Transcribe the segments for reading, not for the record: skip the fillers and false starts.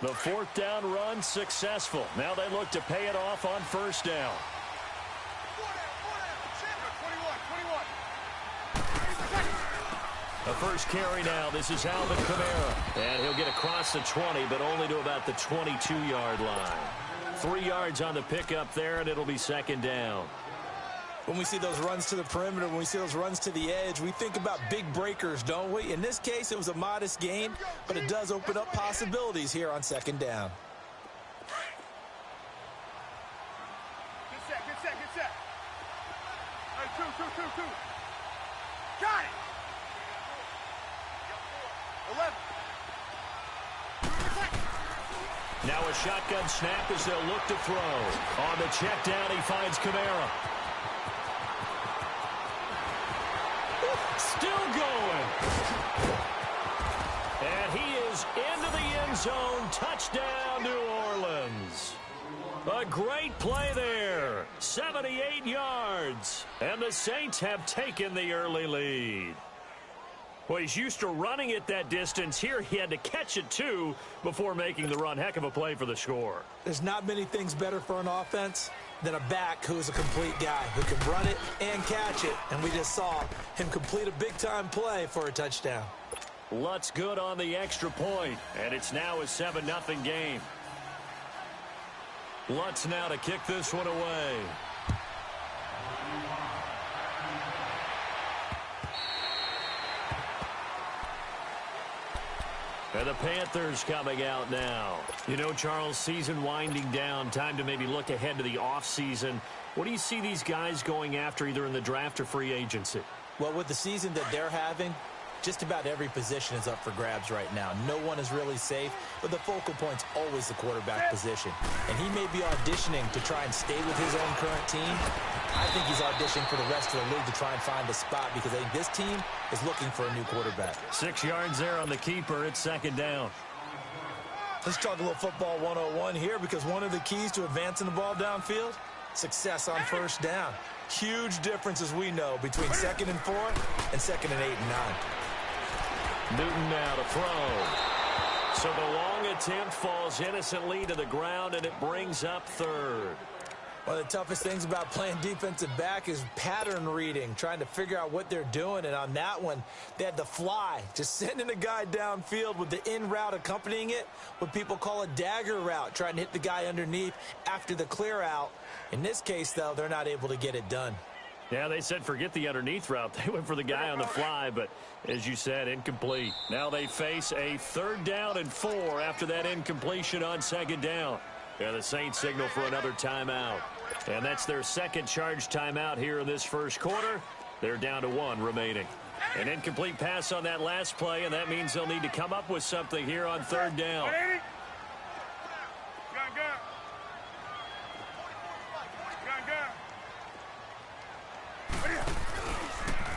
The fourth down run successful. Now they look to pay it off on first down. The first carry now. This is Alvin Kamara. And he'll get across the 20, but only to about the 22-yard line. 3 yards on the pickup there, and it'll be second down. When we see those runs to the perimeter, when we see those runs to the edge, we think about big breakers, don't we? In this case, it was a modest gain, but it does open up possibilities here on second down. Good set, good set, good set. All right, two. Got it. 11. Now a shotgun snap as they'll look to throw. On the check down, he finds Camara. Still going. And he is into the end zone. Touchdown, New Orleans. A great play there. 78 yards. And the Saints have taken the early lead. Well, he's used to running it that distance. Here he had to catch it, too, before making the run. Heck of a play for the score. There's not many things better for an offense than a back who is a complete guy who can run it and catch it. And we just saw him complete a big-time play for a touchdown. Lutz good on the extra point, and it's now a 7-0 game. Lutz now to kick this one away. And the Panthers coming out now. You know, Charles, season winding down. Time to maybe look ahead to the offseason. What do you see these guys going after either in the draft or free agency? Well, with the season that they're having, just about every position is up for grabs right now. No one is really safe, but the focal point's always the quarterback position. And he may be auditioning to try and stay with his own current team. I think he's auditioning for the rest of the league to try and find a spot because I think this team is looking for a new quarterback. 6 yards there on the keeper. It's second down. Let's talk a little football 101 here because one of the keys to advancing the ball downfield, success on first down. Huge difference, as we know, between 2nd and 4 and 2nd and 8 and 9. Newton now to throw. So the long attempt falls innocently to the ground, and it brings up third. One of the toughest things about playing defensive back is pattern reading, trying to figure out what they're doing. And on that one, they had the fly, just sending a guy downfield with the in route accompanying it, what people call a dagger route, trying to hit the guy underneath after the clear out. In this case, though, they're not able to get it done. Yeah, they said forget the underneath route. They went for the guy on the fly, but as you said, incomplete. Now they face a 3rd down and 4 after that incompletion on second down. And the Saints signal for another timeout. And that's their second charge timeout here in this first quarter. They're down to 1 remaining. An incomplete pass on that last play, and that means they'll need to come up with something here on 3rd down.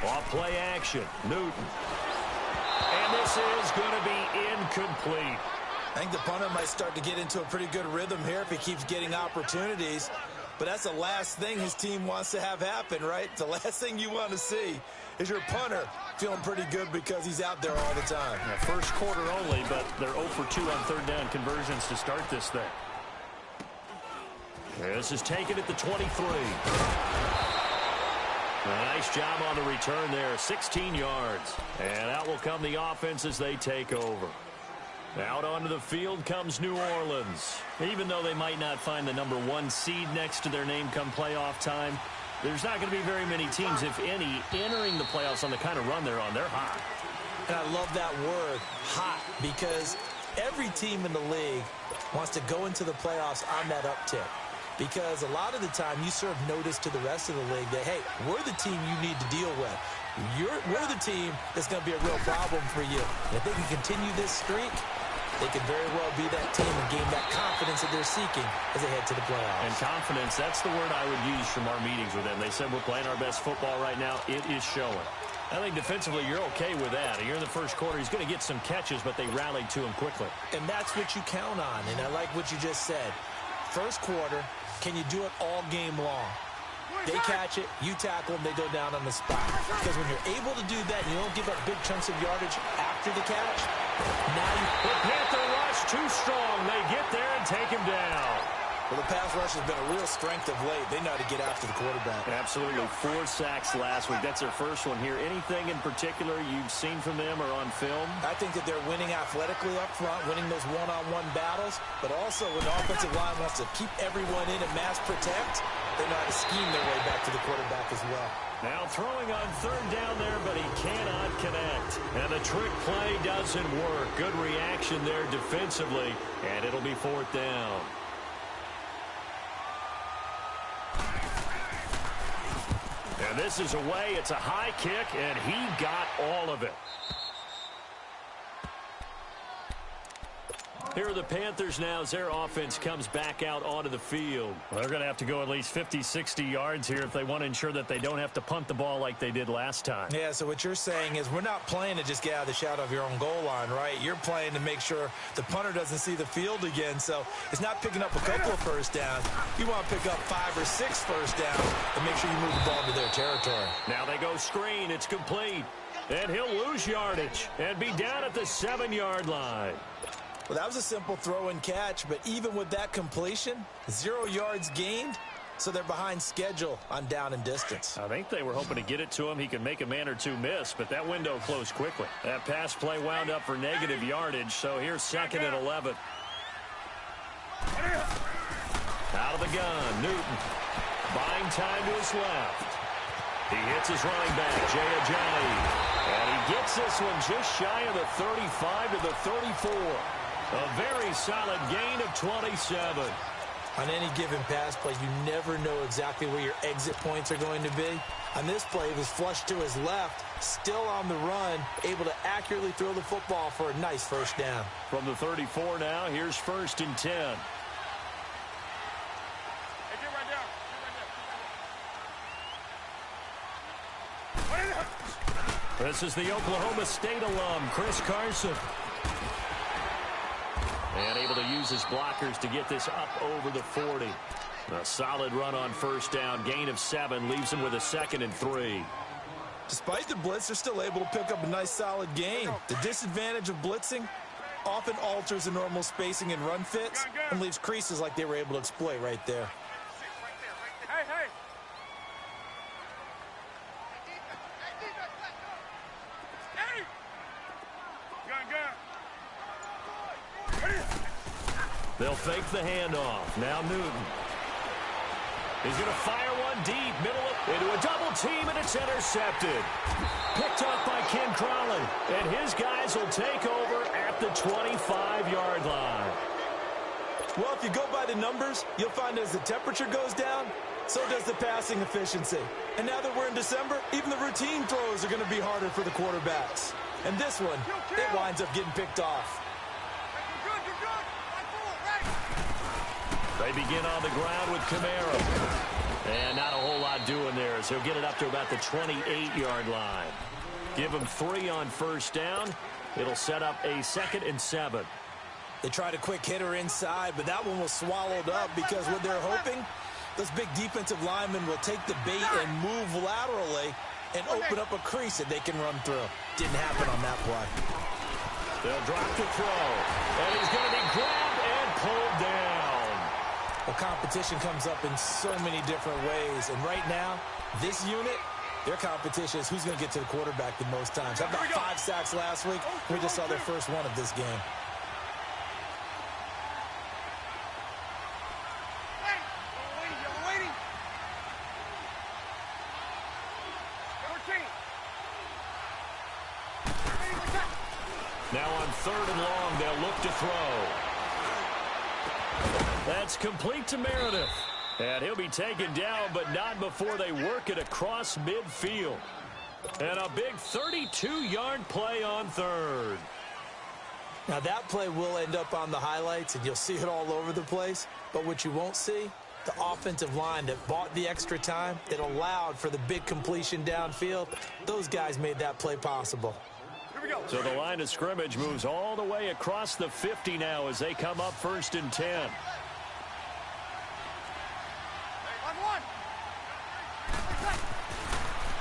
Off play action, Newton. And this is going to be incomplete. I think the punter might start to get into a pretty good rhythm here if he keeps getting opportunities. But that's the last thing his team wants to have happen, right? The last thing you want to see is your punter feeling pretty good because he's out there all the time. Yeah, first quarter only, but they're 0 for 2 on 3rd down conversions to start this thing. This is taken at the 23. A nice job on the return there, 16 yards. And out will come the offense as they take over. Out onto the field comes New Orleans. Even though they might not find the number 1 seed next to their name come playoff time, there's not going to be very many teams, if any, entering the playoffs on the kind of run they're on. They're hot. And I love that word, hot, because every team in the league wants to go into the playoffs on that uptick. Because a lot of the time you serve notice to the rest of the league that, hey, we're the team you need to deal with. We're the team that's going to be a real problem for you. And if they can continue this streak, they could very well be that team and gain that confidence that they're seeking as they head to the playoffs. And confidence, that's the word I would use from our meetings with them. They said we're playing our best football right now. It is showing. I think defensively you're okay with that. You're in the first quarter. He's going to get some catches, but they rallied to him quickly. And that's what you count on. And I like what you just said. First quarter, can you do it all game long? They catch it, you tackle them, they go down on the spot. Because when you're able to do that and you don't give up big chunks of yardage after after the catch. Now the Panther rush too strong. They get there and take him down. Well, the pass rush has been a real strength of late. They know how to get after the quarterback. Absolutely. 4 sacks last week. That's their first one here. Anything in particular you've seen from them or on film? I think that they're winning athletically up front, winning those one-on-one battles, but also when the offensive line wants to keep everyone in and mass protect, they know how to scheme their way back to the quarterback as well. Now throwing on 3rd down there, but he cannot connect. And the trick play doesn't work. Good reaction there defensively, and it'll be 4th down. And this is away. It's a high kick, and he got all of it. Here are the Panthers now as their offense comes back out onto the field. Well, they're going to have to go at least 50, 60 yards here if they want to ensure that they don't have to punt the ball like they did last time. Yeah, so what you're saying is we're not playing to just get out of the shadow of your own goal line, right? You're playing to make sure the punter doesn't see the field again. So it's not picking up a couple of first downs. You want to pick up 5 or 6 first downs and make sure you move the ball to their territory. Now they go screen. It's complete. And he'll lose yardage and be down at the 7-yard line. Well, that was a simple throw and catch, but even with that completion, 0 yards gained, so they're behind schedule on down and distance. I think they were hoping to get it to him. He can make a man or two miss, but that window closed quickly. That pass play wound up for negative yardage, so here's 2nd and 11. Out of the gun, Newton. Buying time to his left. He hits his running back, Jay Ajayi. And he gets this one just shy of the 35 to the 34. A very solid gain of 27. On any given pass play, you never know exactly where your exit points are going to be. On this play, he was flushed to his left, still on the run, able to accurately throw the football for a nice first down. From the 34 now, here's 1st and 10. This is the Oklahoma State alum, Chris Carson. And able to use his blockers to get this up over the 40. A solid run on 1st down. Gain of 7 leaves him with a 2nd and 3. Despite the blitz, they're still able to pick up a nice solid gain. The disadvantage of blitzing often alters the normal spacing and run fits and leaves creases like they were able to exploit right there. Hey! They'll fake the handoff. Now Newton. He's going to fire one deep, into a double team, and it's intercepted. Picked up by Ken Crowley, and his guys will take over at the 25-yard line. Well, if you go by the numbers, you'll find as the temperature goes down, so does the passing efficiency. And now that we're in December, even the routine throws are going to be harder for the quarterbacks. And this one, it winds up getting picked off. They begin on the ground with Camara. And not a whole lot doing there, so he'll get it up to about the 28-yard line. Give him 3 on 1st down. It'll set up a 2nd and 7. They tried a quick hitter inside, but that one was swallowed up because what they're hoping, those big defensive linemen will take the bait and move laterally and open up a crease that they can run through. Didn't happen on that play. They'll drop the throw, and he's going to be grabbed and pulled down. Well, competition comes up in so many different ways, and right now, this unit, their competition is who's going to get to the quarterback the most times. How about 5 sacks last week? We just saw their first one of this game. Now on 3rd and long, they'll look to throw. That's complete to Meredith. And he'll be taken down, but not before they work it across midfield. And a big 32-yard play on 3rd. Now that play will end up on the highlights, and you'll see it all over the place. But what you won't see, the offensive line that bought the extra time, that allowed for the big completion downfield, those guys made that play possible. So the line of scrimmage moves all the way across the 50 now as they come up 1st and 10.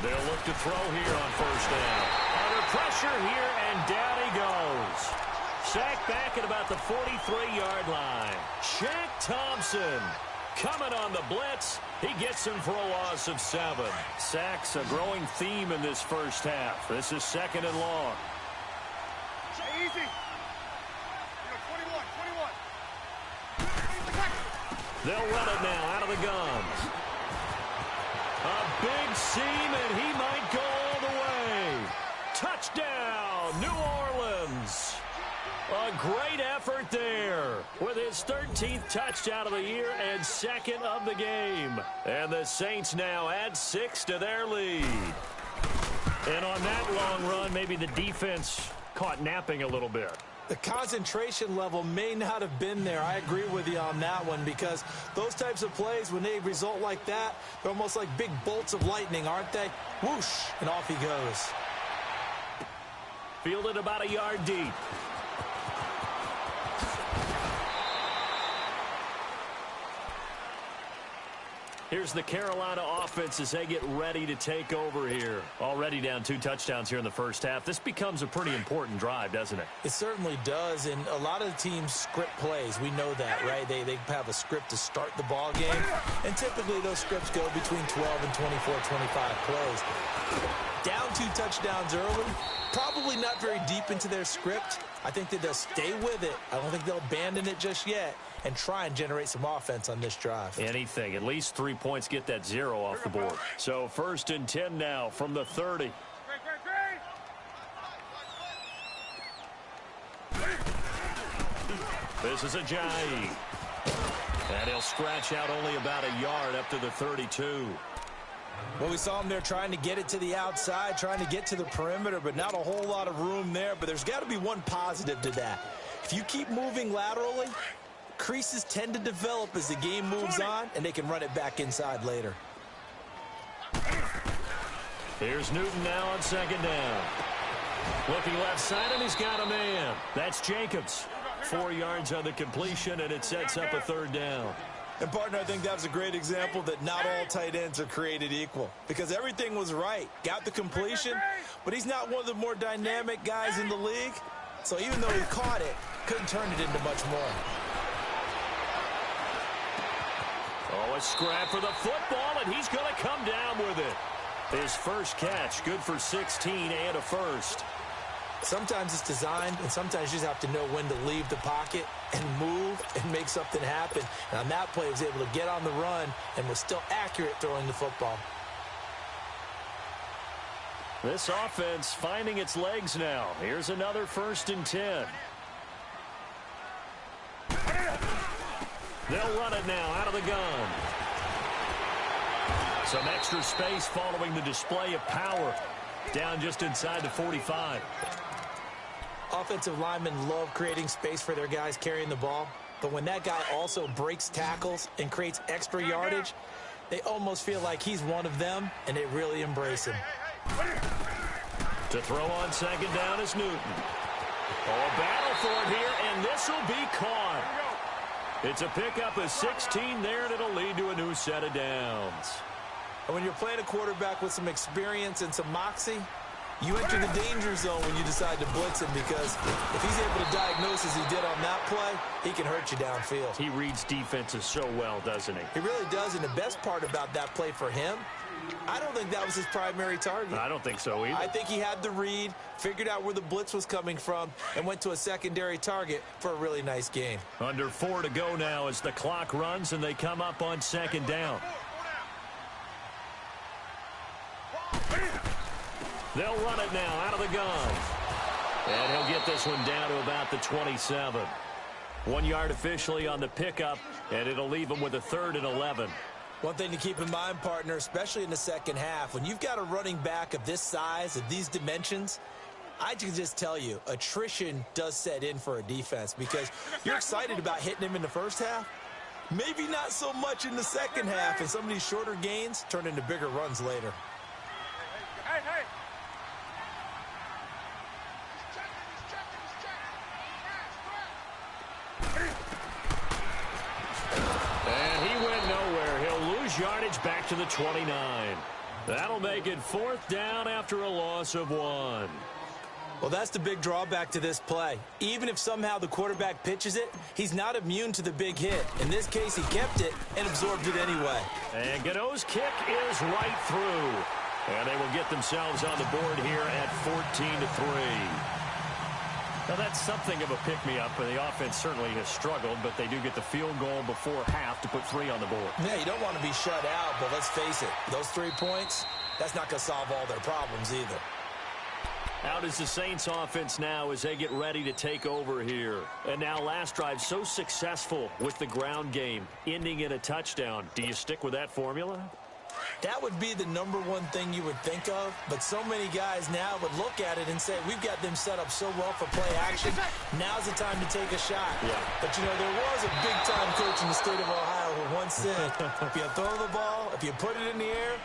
They'll look to throw here on 1st down. Under Pressure here, and down he goes. Sacked back at about the 43-yard line. Shaq Thompson coming on the blitz. He gets him for a loss of 7. Sacks a growing theme in this first half. This is 2nd and long. Easy. 21. They'll run it now out of the guns. A big seam, and he might go all the way. Touchdown, New Orleans. A great effort there with his 13th touchdown of the year and 2nd of the game. And the Saints now add 6 to their lead. And on that long run, maybe the defense caught napping a little bit. The concentration level may not have been there. I agree with you on that one, because those types of plays, when they result like that, they're almost like big bolts of lightning, aren't they? Whoosh, and off he goes. Fielded about a yard deep. Here's the Carolina offense as they get ready to take over here. Already down 2 touchdowns here in the first half. This becomes a pretty important drive, doesn't it? It certainly does, and a lot of the teams script plays. We know that, right? They have a script to start the ball game, and typically those scripts go between 12 and 24, 25 plays. Down 2 touchdowns early, probably not very deep into their script. I think that they'll stay with it. I don't think they'll abandon it just yet and try and generate some offense on this drive. Anything. At least 3 points, get that 0 off the board. So 1st and 10 now from the 30. This is Ajayi. And he'll scratch out only about a yard up to the 32. Well, we saw him there trying to get it to the outside, trying to get to the perimeter, but not a whole lot of room there. But there's got to be one positive to that. If you keep moving laterally, creases tend to develop as the game moves on, and they can run it back inside later. Here's Newton now on 2nd down. Looking left side, and he's got a man. That's Jacobs. 4 yards on the completion, and it sets up a 3rd down. And, partner, I think that was a great example that not all tight ends are created equal, because everything was right. Got the completion, but he's not one of the more dynamic guys in the league. So even though he caught it, couldn't turn it into much more. Oh, a scrap for the football, and he's going to come down with it. His first catch, good for 16 and a 1st. Sometimes it's designed, and sometimes you just have to know when to leave the pocket and move and make something happen. And on that play, he was able to get on the run and was still accurate throwing the football. This offense finding its legs now. Here's another 1st and 10. They'll run it now out of the gun. Some extra space following the display of power. Down just inside the 45. Offensive linemen love creating space for their guys carrying the ball. But when that guy also breaks tackles and creates extra yardage, they almost feel like he's one of them, and they really embrace him. To throw on 2nd down is Newton. Oh, a battle for it here, and this will be caught. It's a pickup of 16 there, and it'll lead to a new set of downs. And when you're playing a quarterback with some experience and some moxie, you enter the danger zone when you decide to blitz him, because if he's able to diagnose as he did on that play, he can hurt you downfield. He reads defenses so well, doesn't he? He really does, and the best part about that play for him, I don't think that was his primary target. I don't think so either. I think he had the read, figured out where the blitz was coming from, and went to a secondary target for a really nice gain. Under 4 to go now as the clock runs, and they come up on 2nd down. They'll run it now out of the gun. And he'll get this one down to about the 27. 1 yard officially on the pickup, and it'll leave him with a 3rd and 11. One thing to keep in mind, partner, especially in the second half, when you've got a running back of this size, of these dimensions, I can just tell you, attrition does set in for a defense, because you're excited about hitting him in the first half. Maybe not so much in the second half, and some of these shorter gains turn into bigger runs later. Hey, hey. And he went nowhere. He'll lose yardage back to the 29. That'll make it 4th down after a loss of 1. Well, that's the big drawback to this play. Even if somehow the quarterback pitches it, he's not immune to the big hit. In this case, he kept it and absorbed it anyway. And Gano's kick is right through. And they will get themselves on the board here at 14-3. Now, that's something of a pick-me-up, and the offense certainly has struggled, but they do get the field goal before half to put 3 on the board. Yeah, you don't want to be shut out, but let's face it, those 3 points, that's not going to solve all their problems either. Out is the Saints offense now as they get ready to take over here. And now last drive so successful with the ground game, ending in a touchdown. Do you stick with that formula? That would be the number one thing you would think of, but so many guys now would look at it and say, we've got them set up so well for play action. Now's the time to take a shot. Yeah. But, you know, there was a big-time coach in the state of Ohio who once said, if you throw the ball, if you put it in the air,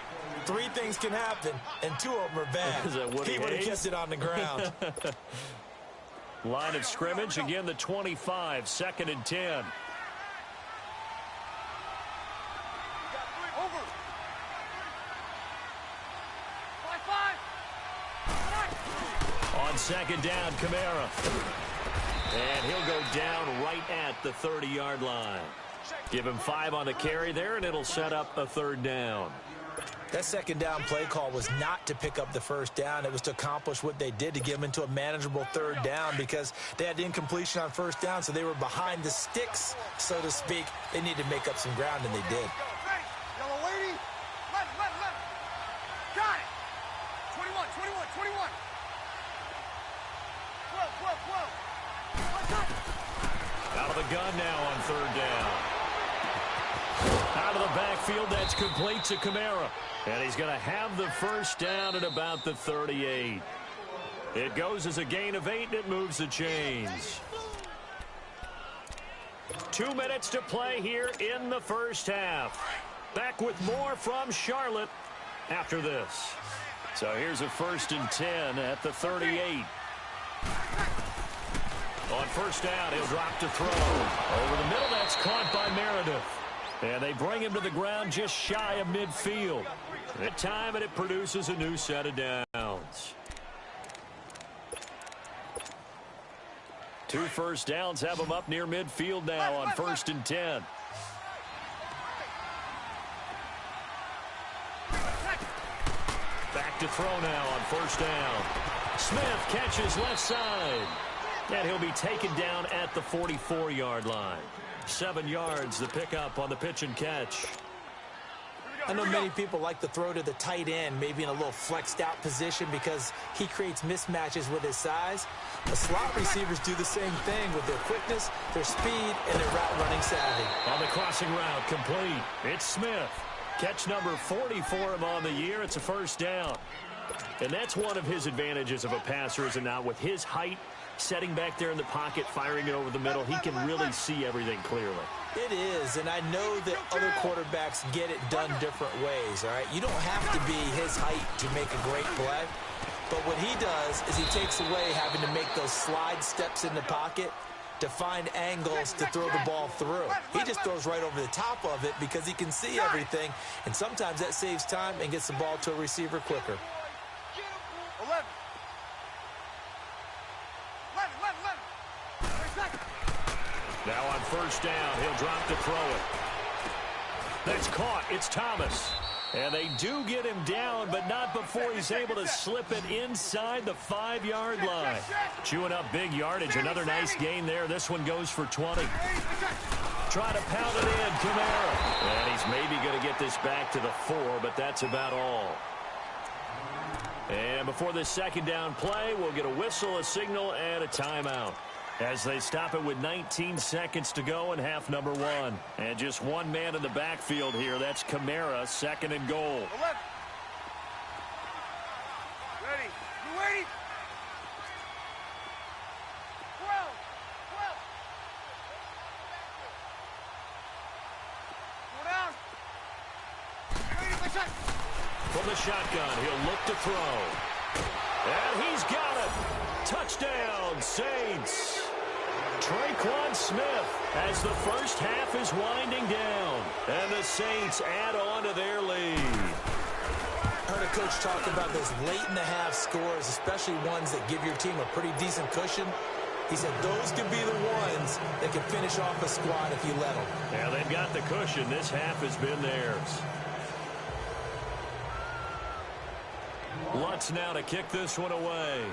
3 things can happen, and 2 of them are bad. He would have kept it on the ground. Line of scrimmage, again the 25, 2nd and 10. Over. 5-5. On 2nd down, Camara. And he'll go down right at the 30-yard line. Give him 5 on the carry there, and it'll set up a 3rd down. That 2nd down play call was not to pick up the 1st down. It was to accomplish what they did, to get them into a manageable 3rd down, because they had incompletion on 1st down, so they were behind the sticks, so to speak. They needed to make up some ground, and they did. Yellow lady. Let. Got it. 21. 12. Out of the gun now on 3rd down. Out of the backfield, that's complete to Camara. And he's going to have the 1st down at about the 38. It goes as a gain of 8, and it moves the chains. 2 minutes to play here in the 1st half. Back with more from Charlotte after this. So here's a 1st and 10 at the 38. On 1st down, he'll drop to throw. Over the middle, that's caught by Meredith. And they bring him to the ground just shy of midfield. That time, and it produces a new set of downs. 2 1st downs have him up near midfield now on 1st and 10. Back to throw now on 1st down. Smith catches left side. And he'll be taken down at the 44-yard line. 7 yards, the pickup on the pitch and catch. I know many people like to throw to the tight end, maybe in a little flexed out position, because he creates mismatches with his size. The slot receivers do the same thing with their quickness, their speed, and their route running savvy. On the crossing route, complete. It's Smith. Catch number 40 for him on the year. It's a 1st down. And that's one of his advantages of a passer, is it not? With his height, setting back there in the pocket, firing it over the middle, he can really see everything clearly. It is, and I know that other quarterbacks get it done different ways, all right? You don't have to be his height to make a great play, but what he does is he takes away having to make those slide steps in the pocket to find angles to throw the ball through. He just throws right over the top of it because he can see everything, and sometimes that saves time and gets the ball to a receiver quicker. 11. Now on 1st down, he'll drop to throw it. That's caught. It's Thomas. And they do get him down, but not before he's able to slip it inside the 5-yard line. Chewing up big yardage. Another nice gain there. This one goes for 20. Try to pound it in, Camara. And he's maybe going to get this back to the 4, but that's about all. And before this 2nd down play, we'll get a whistle, a signal, and a timeout, as they stop it with 19 seconds to go in half number 1. And just one man in the backfield here. That's Camara, 2nd and goal. 11. Ready. You ready? 12. Go down. From the shotgun, he'll look to throw. And he's got it. Touchdown, Saints. Traquan Smith as the 1st half is winding down. And the Saints add on to their lead. Heard a coach talk about those late-in-the-half scores, especially ones that give your team a pretty decent cushion. He said those could be the ones that can finish off a squad if you let them. Yeah, they've got the cushion. This half has been theirs. Lutz now to kick this one away.